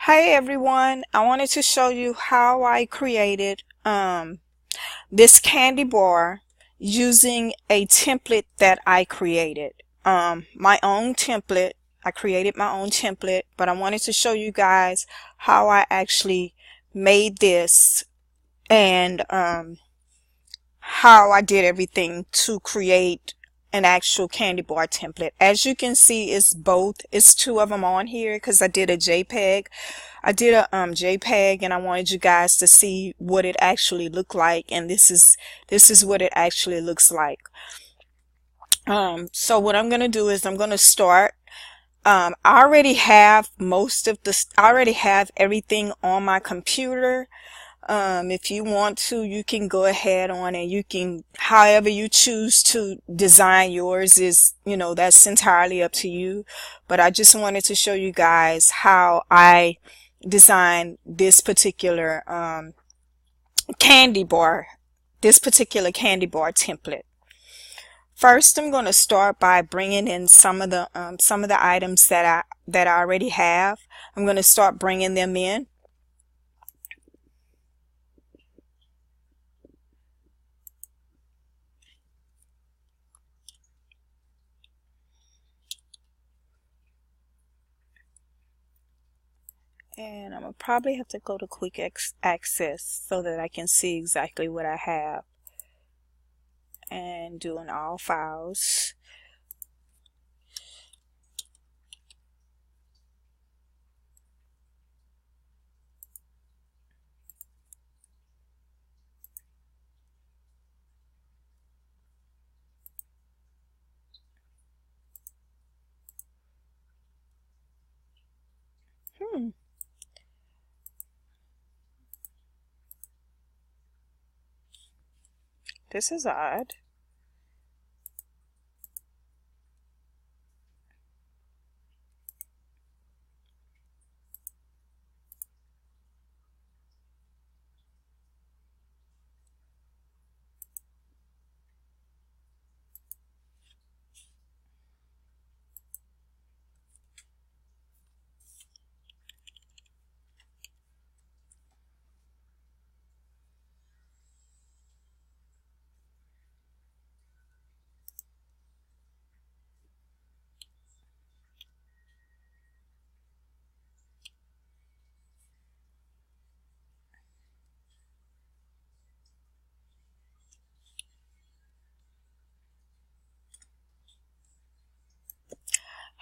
Hi everyone, I wanted to show you how I created this candy bar using a template that I created. My own template. I created my own template, but I wanted to show you guys how I actually made this and how I did everything to create an actual candy bar template. As you can see, it's two of them on here because I did a JPEG. I did a JPEG and I wanted you guys to see what it actually looked like, and this is what it actually looks like. So what I'm gonna do is I'm gonna start. I already have I already have everything on my computer. If you want to, you can go ahead on and you can, however you choose to design yours is, that's entirely up to you. But I just wanted to show you guys how I designed this particular candy bar, template. First, I'm going to start by bringing in some of the items that I already have. I'm going to start bringing them in. And I'm going to probably have to go to quick access so that I can see exactly what I have. And doing all files. This is odd.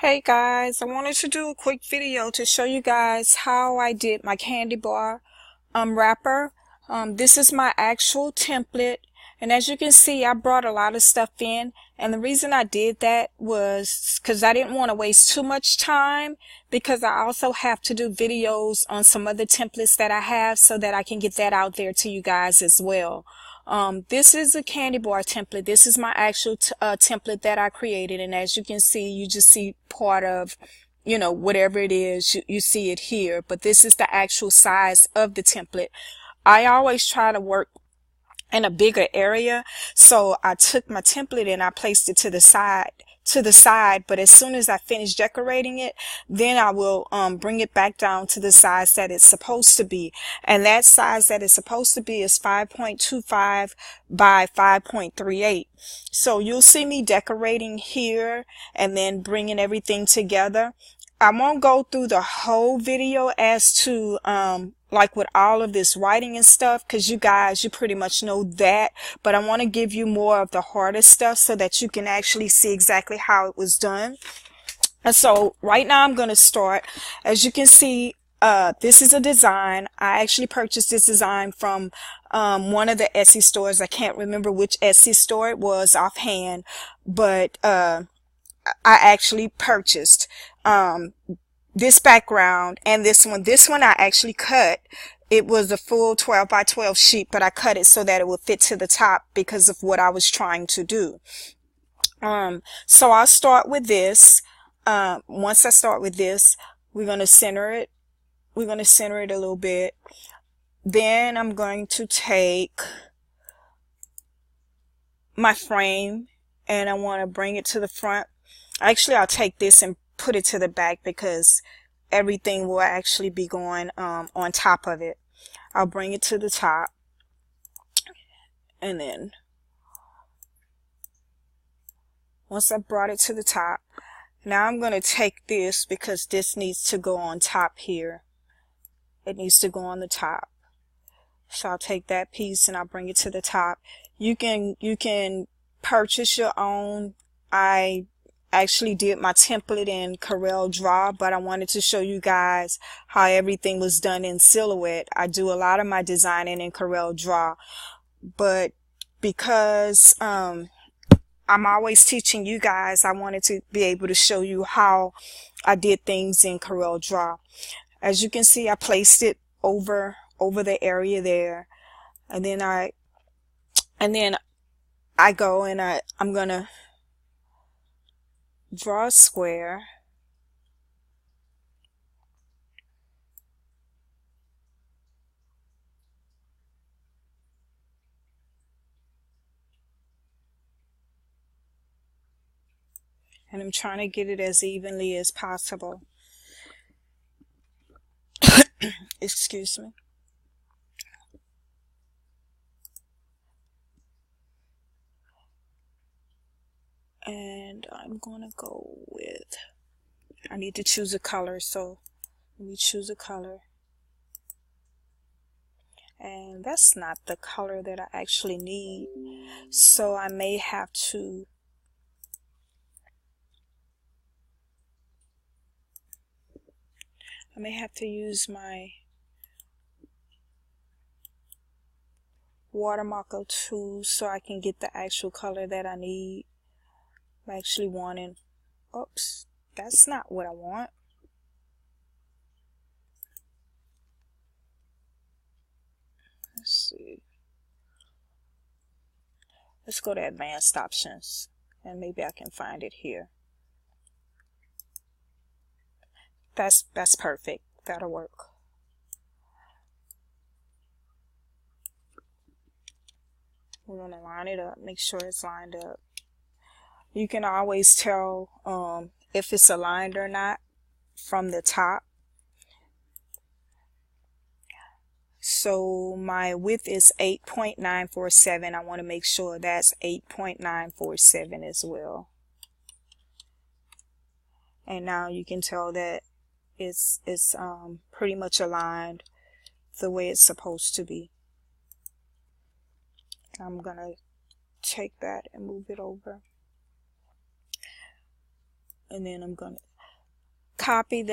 Hey guys, I wanted to do a quick video to show you guys how I did my candy bar wrapper. This is my actual template, and as you can see, I brought a lot of stuff in, and the reason I did that was because I didn't want to waste too much time, because I also have to do videos on some other templates that I have so that I can get that out there to you guys as well. This is a candy bar template. This is my actual template that I created, and as you can see, you just see part of, whatever it is, you see it here, but this is the actual size of the template. I always try to work in a bigger area, so I took my template and I placed it to the side, but as soon as I finish decorating it, then I will bring it back down to the size that it's supposed to be, and that size that it's supposed to be is 5.25 by 5.38. so you'll see me decorating here and then bringing everything together. I won't go through the whole video as to like with all of this writing and stuff, because you pretty much know that, but I want to give you more of the harder stuff so that you can actually see exactly how it was done. And so right now I'm going to start. As you can see, this is a design. I actually purchased this design from one of the Etsy stores. I can't remember which Etsy store it was offhand, but I actually purchased this background and this one. This one I actually cut. It was a full 12 by 12 sheet, but I cut it so that it would fit to the top because of what I was trying to do. So I'll start with this. Once I start with this, we're going to center it. We're going to center it a little bit. Then I'm going to take my frame and I want to bring it to the front. Actually, I'll take this and put it to the back because everything will actually be going on top of it. I'll bring it to the top, and then once I brought it to the top, now I'm going to take this, because this needs to go on top here. It needs to go on the top. So I'll take that piece and I'll bring it to the top. You can purchase your own. I actually did my template in Corel Draw, but I wanted to show you guys how everything was done in Silhouette. I do a lot of my designing in Corel Draw, but because I'm always teaching you guys, I wanted to be able to show you how I did things in Corel Draw. As you can see, I placed it over the area there, and then I go and I'm gonna draw a square, and I'm trying to get it as evenly as possible. Excuse me. And I'm gonna go with, I need to choose a color, so let me choose a color. And that's not the color that I actually need, so I may have to use my watermarker tool so I can get the actual color that I need. I'm actually wanting, oops, that's not what I want. Let's see. Let's go to advanced options, and maybe I can find it here. That's perfect. That'll work. We're going to line it up, make sure it's lined up. You can always tell if it's aligned or not from the top. So my width is 8.947. I want to make sure that's 8.947 as well. And now you can tell that it's pretty much aligned the way it's supposed to be. I'm gonna take that and move it over, and then I'm gonna copy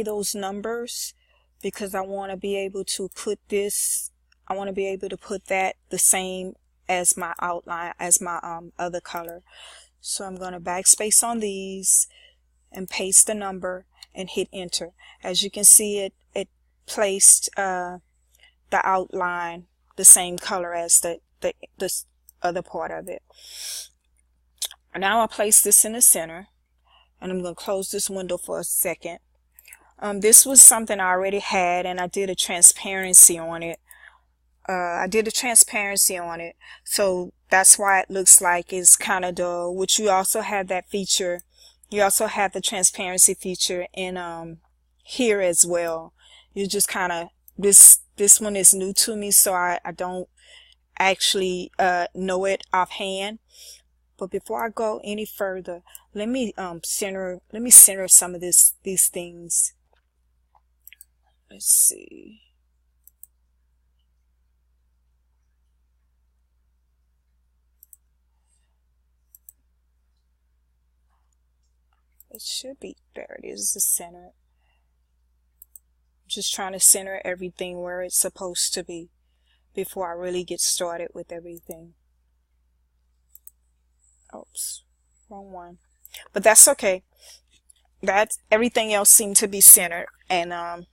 those numbers, because I want to be able to put this, I want to be able to put that the same as my outline, as my other color. So I'm going to backspace on these and paste the number and hit enter. As you can see, it placed the outline the same color as the other part of it. Now I'll place this in the center, and I'm going to close this window for a second. This was something I already had, and I did a transparency on it. So that's why it looks like it's kind of dull, which you also have that feature. You also have the transparency feature in here as well. You just kind of, this one is new to me, so I don't actually know it offhand. But before I go any further, let me center some of these things. Let's see. It should be, there it is, the center. Just trying to center everything where it's supposed to be before I really get started with everything. Oops, wrong one. But that's okay. Everything else seemed to be centered, and I'll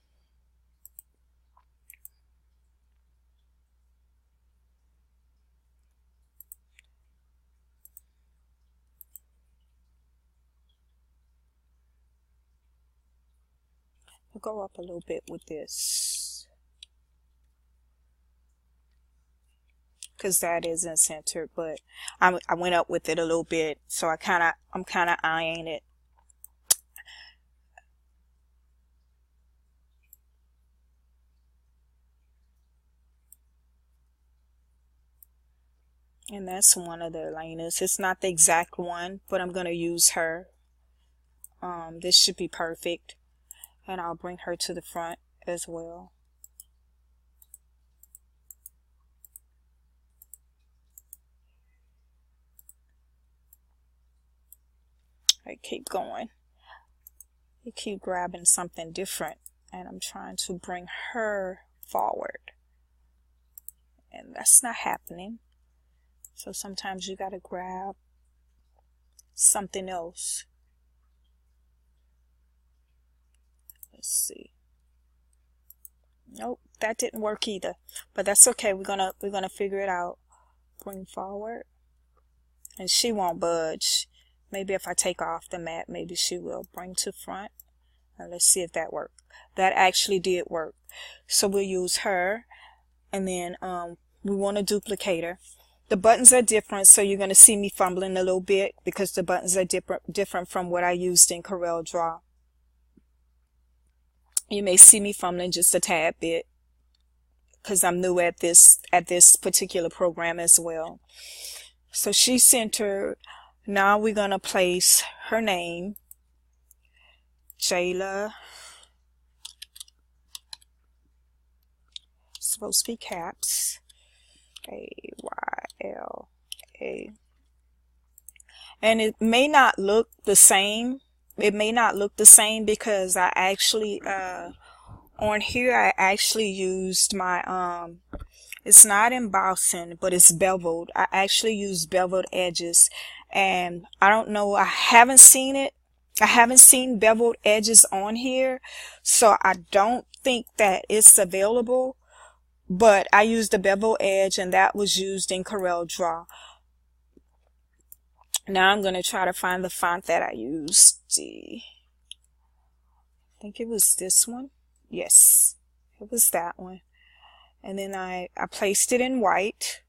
go up a little bit with this, because that isn't centered, but I went up with it a little bit, so I'm kind of eyeing it. And that's one of the Elenas. It's not the exact one, but I'm going to use her. This should be perfect. And I'll bring her to the front as well. I keep going. You keep grabbing something different, and I'm trying to bring her forward, and that's not happening. So sometimes you gotta grab something else. Let's see. Nope, that didn't work either, but that's okay. We're gonna figure it out. Bring forward, and she won't budge. Maybe if I take off the mat, maybe she will. Bring to front, and let's see if that worked. That actually did work. So we'll use her, and then we want to duplicate her. The buttons are different, so you're going to see me fumbling a little bit because the buttons are different from what I used in CorelDRAW. You may see me fumbling just a tad bit because I'm new at this particular program as well. So she's centered. Now we're going to place her name, Jayla. It's supposed to be caps. A-Y-L-A. And it may not look the same. It may not look the same because I actually, on here, I actually used my, it's not embossing, but it's beveled. I actually used beveled edges. And I don't know, I haven't seen it. I haven't seen beveled edges on here. So I don't think that it's available. But I used the bevel edge, and that was used in CorelDRAW. Now I'm going to try to find the font that I used. I think it was this one. Yes, it was that one. And then I placed it in white.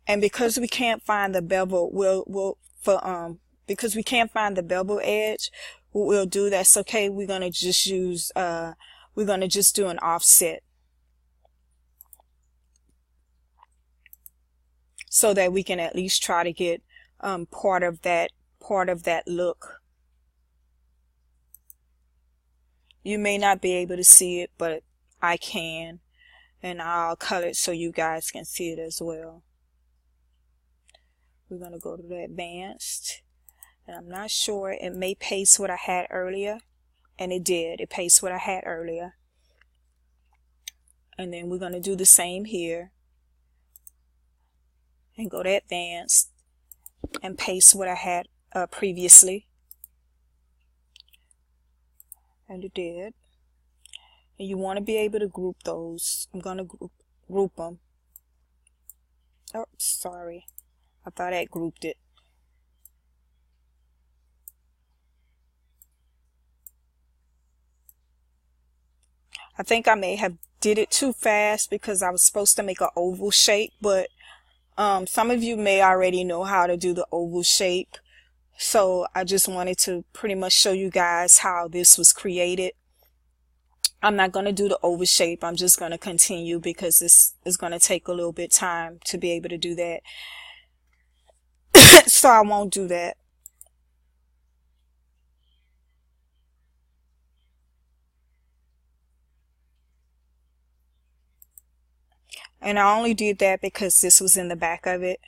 And because we can't find the bevel, because we can't find the bevel edge, what we'll do, that's okay. We're going to just use we're going to just do an offset so that we can at least try to get part of that look. You may not be able to see it, but I can, and I'll color it so you guys can see it as well. We're going to go to the advanced, and I'm not sure, it may paste what I had earlier. And it did. It pastes what I had earlier. And then we're going to do the same here. And go to advanced and paste what I had previously. And it did. And you want to be able to group those. I'm going to group them. Oh, sorry. I thought I grouped it. I think I may have did it too fast because I was supposed to make an oval shape, but some of you may already know how to do the oval shape. So I just wanted to pretty much show you guys how this was created. I'm not going to do the oval shape. I'm just going to continue because this is going to take a little bit time to be able to do that. So I won't do that. And I only did that because this was in the back of it.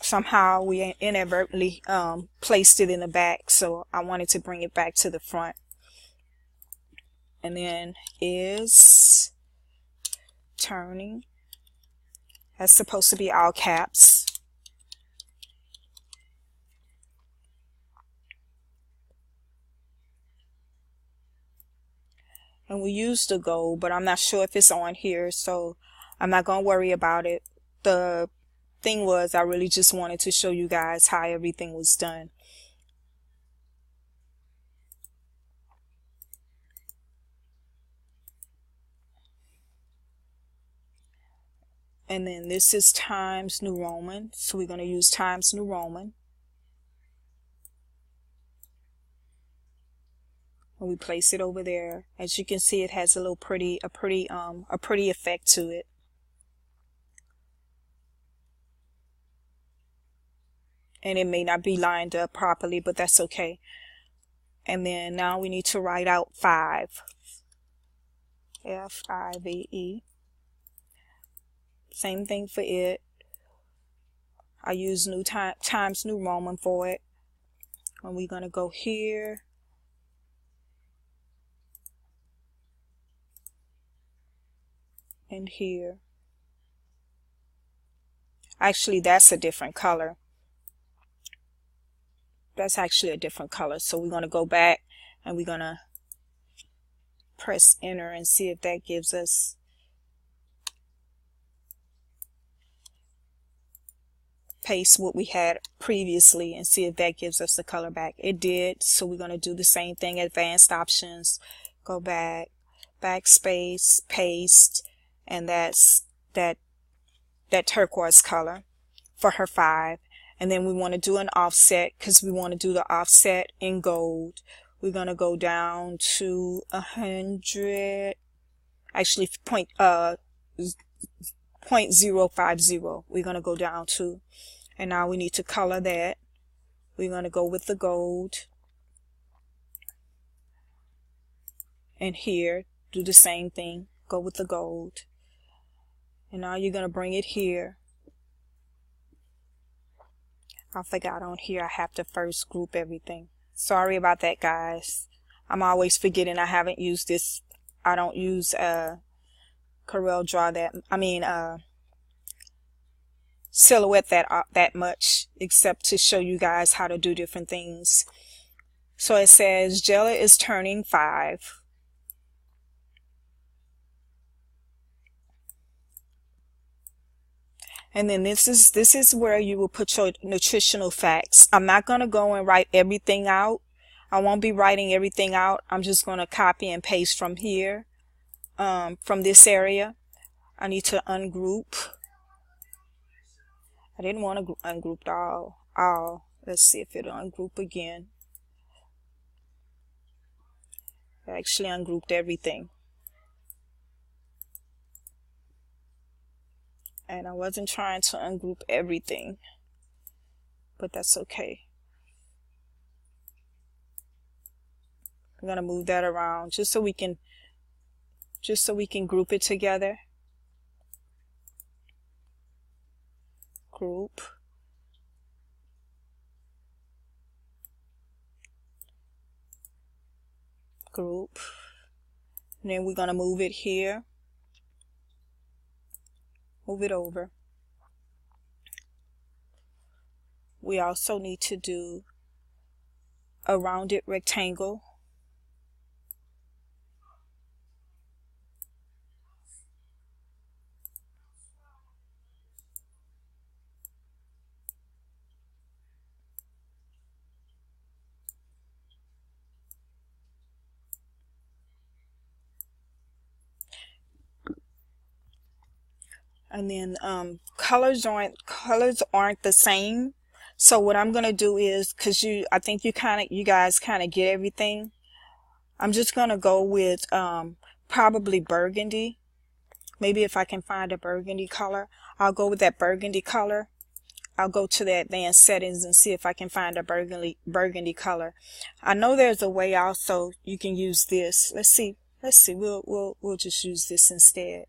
Somehow we inadvertently placed it in the back, so I wanted to bring it back to the front. And then is turning. That's supposed to be all caps. And we used the gold, but I'm not sure if it's on here, so I'm not going to worry about it. The thing was, I really just wanted to show you guys how everything was done. And then this is Times New Roman, so we're going to use Times New Roman. And we place it over there. As you can see, it has a little pretty effect to it. and it may not be lined up properly, but that's okay. And then now we need to write out 5. F-I-V-E. Same thing for it. I use Times New Roman for it. And we're going to go here. And here. Actually, that's a different color. That's actually a different color. So we're going to go back and we're going to press enter and see if that gives us paste what we had previously and see if that gives us the color back. It did. So we're going to do the same thing. Advanced options, go back, backspace, paste, and that's that turquoise color for her 5. And then we want to do an offset because we want to do the offset in gold. We're going to go down to 100, actually 0.050. We're going to go down to, and now we need to color that. We're going to go with the gold. And here, do the same thing. Go with the gold. And now you're going to bring it here. I forgot on here I have to first group everything. Sorry about that, guys. I'm always forgetting I haven't used this. I don't use Corel Draw Silhouette that much, except to show you guys how to do different things. So it says Jella is turning 5. And then this is where you will put your nutritional facts. I'm not going to go and write everything out. I won't be writing everything out. I'm just going to copy and paste from here, from this area. I need to ungroup. I didn't want to ungroup all. Let's see if it'll ungroup again. I actually ungrouped everything. And I wasn't trying to ungroup everything, but that's okay. I'm going to move that around just so we can group it together. Group. Group. And then we're going to move it here. Move it over. We also need to do a rounded rectangle. And then colors aren't the same. So what I'm gonna do is, I think you guys kind of get everything. I'm just gonna go with probably burgundy. Maybe if I can find a burgundy color, I'll go with that burgundy color. I'll go to the advanced settings and see if I can find a burgundy color. I know there's a way also you can use this. Let's see. We'll just use this instead.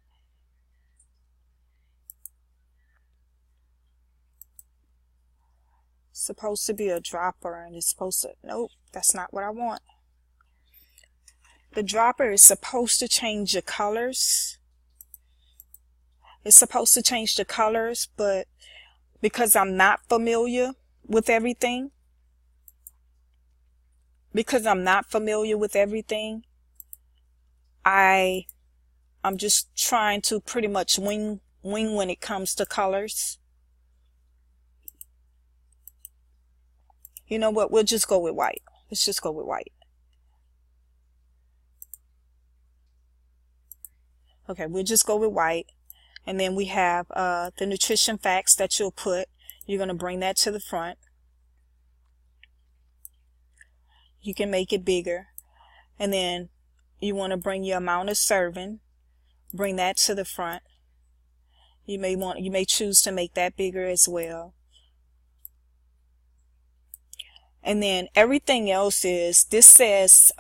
Supposed to be a dropper, and it's supposed to, nope, that's not what I want. The dropper is supposed to change the colors. It's supposed to change the colors, but because I'm not familiar with everything, I'm just trying to pretty much wing when it comes to colors. You know what? We'll just go with white. Let's just go with white. Okay, we'll just go with white. And then we have the nutrition facts that you'll put. You're going to bring that to the front. You can make it bigger. And then you want to bring your amount of serving. Bring that to the front. You may choose to make that bigger as well. And then everything else is, this says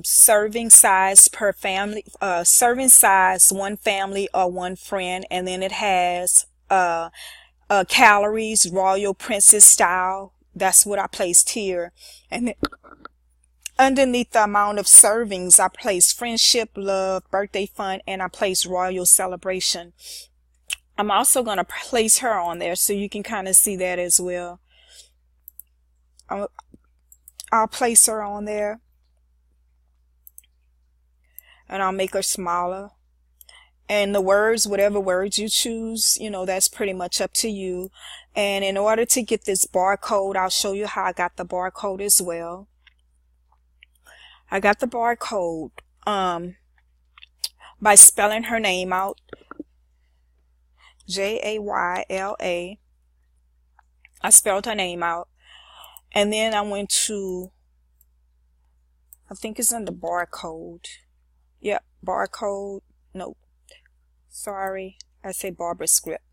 serving size per family, serving size one family or one friend, and then it has calories, royal princess style. That's what I placed here. And then underneath the amount of servings, I placed friendship, love, birthday fun, and I placed royal celebration. I'm also going to place her on there so you can kind of see that as well. I'll place her on there, and I'll make her smaller. And the words, whatever words you choose, you know, that's pretty much up to you. And in order to get this barcode, I'll show you how I got the barcode as well. I got the barcode by spelling her name out, Jayla. I spelled her name out. And then I went to, I think it's under barcode. Yep, barcode. No, sorry, I say Barbara script.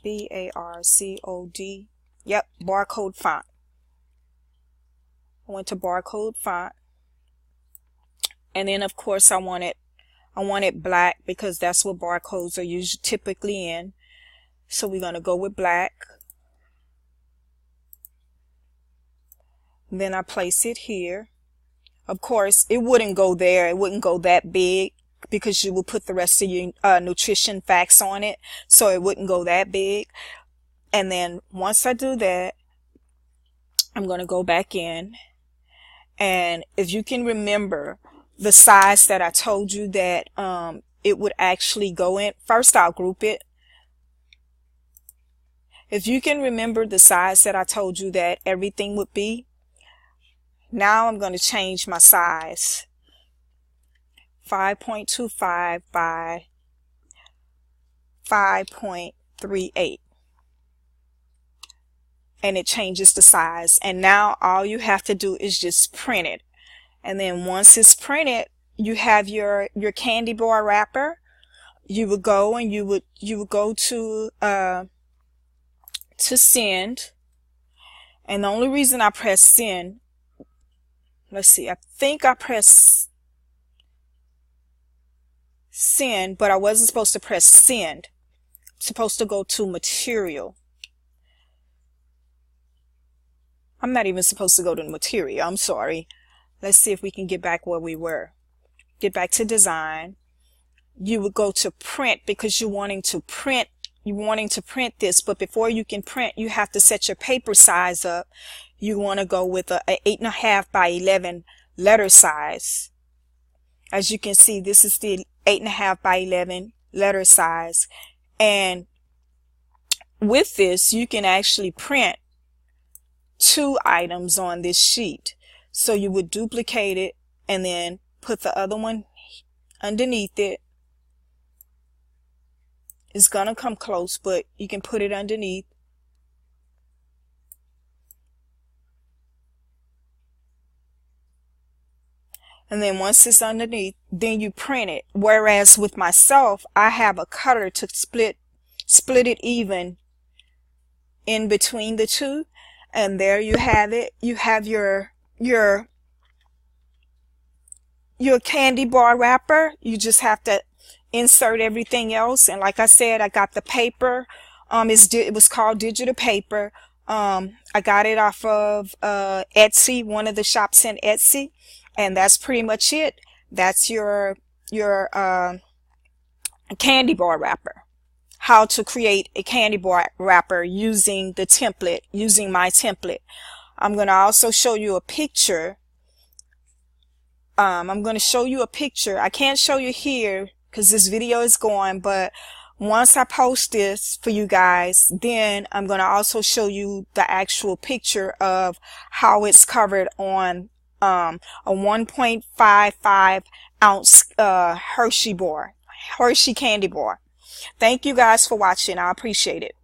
BARCOD. Yep, barcode font. I went to barcode font. And then of course I want it black because that's what barcodes are usually typically in. So we're going to go with black. Then I place it here. Of course, it wouldn't go there. It wouldn't go that big because you will put the rest of your nutrition facts on it. So it wouldn't go that big. And then once I do that, I'm going to go back in. And if you can remember the size that I told you that it would actually go in, first I'll group it. If you can remember the size that I told you that everything would be, now I'm going to change my size. 5.25 by 5.38. And it changes the size. And now all you have to do is just print it. And then once it's printed, you have your candy bar wrapper. You would go and you would go to send. And the only reason I press send, let's see, I think I pressed send, but I wasn't supposed to press send. I'm supposed to go to material. I'm not even supposed to go to material. I'm sorry. Let's see if we can get back where we were. Get back to design. You would go to print because you're wanting to print. You're wanting to print this, but before you can print, you have to set your paper size up. You want to go with a 8.5 by 11 letter size. As you can see, this is the 8.5 by 11 letter size. And with this, you can actually print 2 items on this sheet. So you would duplicate it and then put the other one underneath it. It's going to come close, but you can put it underneath. And then once it's underneath, then you print it. Whereas with myself, I have a cutter to split it even in between the two. And there you have it. You have your candy bar wrapper. You just have to insert everything else. And like I said, I got the paper. It was called digital paper. I got it off of Etsy, one of the shops in Etsy. And that's pretty much it. That's your candy bar wrapper. How to create a candy bar wrapper using the template, using my template. I'm going to also show you a picture. I'm going to show you a picture. I can't show you here because this video is going, but once I post this for you guys, then I'm going to also show you the actual picture of how it's covered on a 1.55 ounce Hershey candy bar. Thank you guys for watching. I appreciate it.